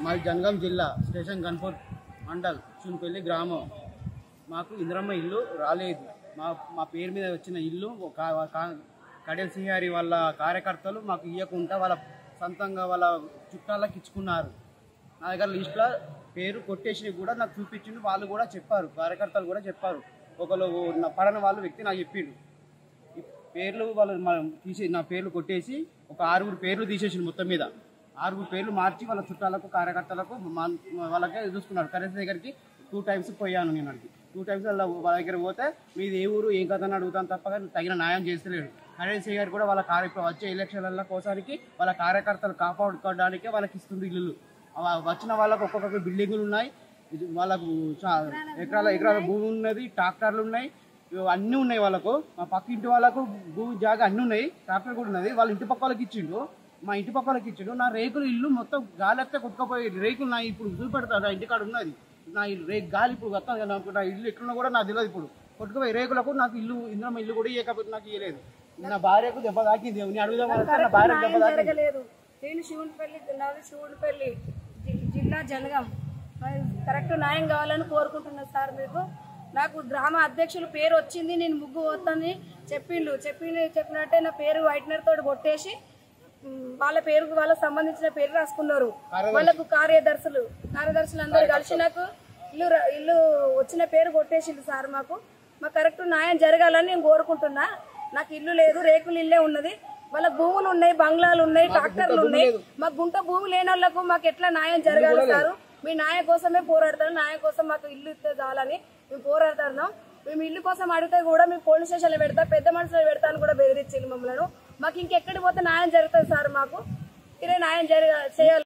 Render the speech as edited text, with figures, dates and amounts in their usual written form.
మాది జనగాం జిల్లా స్టేషన్ గన్పూర్ మండల్ చున్పల్లి గ్రామం. మాకు ఇంద్రమ్మ ఇల్లు రాలేదు. మా పేరు మీద వచ్చిన ఇల్లు కడెల శ్రీహరి వాళ్ళ కార్యకర్తలు మాకు ఇవ్వకుండా వాళ్ళ సొంతంగా వాళ్ళ చుట్టాలకు ఇచ్చుకున్నారు. నా దగ్గర లిస్టులో పేరు కొట్టేసి కూడా నాకు చూపించిండు. వాళ్ళు కూడా చెప్పారు, కార్యకర్తలు కూడా చెప్పారు. ఒకరు పడని వాళ్ళు వ్యక్తి నాకు చెప్పిండు. పేర్లు వాళ్ళు నా పేర్లు కొట్టేసి ఒక 6 పేర్లు తీసేసిండు. మొత్తం మీద 6 పేర్లు మార్చి వాళ్ళ చుట్టాలకు కార్యకర్తలకు వాళ్ళకే చూసుకున్నారు. కరెన్సీ దగ్గరికి 2 టైమ్స్ పోయాను. నేను అడిగి 2 టైమ్స్ వాళ్ళ దగ్గర పోతే మీది ఏ ఊరు ఏం కథని అడుగుతాను తప్ప తగిన న్యాయం చేస్తలేడు. కరెన్సీ గారు కూడా వాళ్ళ వచ్చే ఎలక్షన్ల కోసానికి వాళ్ళ కార్యకర్తలు కాపాడుకోవడానికే వాళ్ళకి ఇస్తుంది ఇల్లు. వచ్చిన వాళ్ళకు ఒక్కొక్క బిల్డింగులు ఉన్నాయి, వాళ్ళకు ఎకరాల భూమి ఉన్నది, ట్రాక్టర్లు ఉన్నాయి, అన్నీ ఉన్నాయి. వాళ్ళకు మా పక్క ఇంటి వాళ్ళకు భూమి జాగా అన్నీ ఉన్నాయి, ట్రాక్టర్ కూడా ఉన్నది. వాళ్ళ ఇంటి పక్క వాళ్ళకి ఇచ్చిండు, మా ఇంటి పక్క వాళ్ళకి ఇచ్చిండు. నా రేకులు ఇల్లు మొత్తం గాలిస్తే కొట్టుకుపోయి రేకులు నా ఇప్పుడు చూపెడతాను. నా ఇంటికాడ ఉన్నది నా గాలి ఇప్పుడు వస్తాను కదా. నా ఇల్లు ఎట్లున్నా కూడా నాకు తెలియదు. ఇప్పుడు కొట్టుకుపోయి రేకులకు నాకు ఇల్లు ఇంద్రమ్మ ఇల్లు కూడా ఇవ్వకపోతే నాకు ఇవ్వలేదు. నా భార్యకు దెబ్బ తాకింది. నేను అడుగుదాం నా భార్యకు దెబ్బ తాకింది. నేను శివునిపల్లి జిల్లా జనగాం. కరెక్ట్ న్యాయం కావాలని కోరుకుంటున్నా సార్. మీకు నాకు గ్రామ అధ్యక్షులు పేరు వచ్చింది, నేను ముగ్గు పోతానని చెప్పినట్టే నా పేరు వైట్నర్ తోటి కొట్టేసి వాళ్ళ పేరుకు వాళ్ళకి సంబంధించిన పేరు రాసుకున్నారు. వాళ్ళకు కార్యదర్శులు అందరూ కలిసి నాకు ఇల్లు వచ్చిన పేరు కొట్టేసింది సార్. మాకు కరెక్ట్ న్యాయం జరగాలని నేను కోరుకుంటున్నా. నాకు ఇల్లు లేదు, రేకులు ఇల్లే ఉన్నది. వాళ్ళ భూములు ఉన్నాయి, బంగ్లాలు ఉన్నాయి, ట్రాక్టర్లు ఉన్నాయి. మాకు గుంట భూమి లేని వాళ్ళకు మాకు ఎట్లా న్యాయం జరగాలి సార్? మీ న్యాయం కోసమే పోరాడతాను. న్యాయం కోసం మాకు ఇల్లు ఇస్తే చాలని మేము పోరాడుతున్నాం. మేము ఇల్లు కోసం అడిగితే కూడా మేము పోలీస్ స్టేషన్లో పెడతా, పెద్ద మనుషులు పెడతా అని కూడా బెదిరించింది మమ్మల్ని. మాకు ఇంకెక్కడికి పోతే న్యాయం జరుగుతుంది సార్? మాకు ఇదే న్యాయం చేయాలి.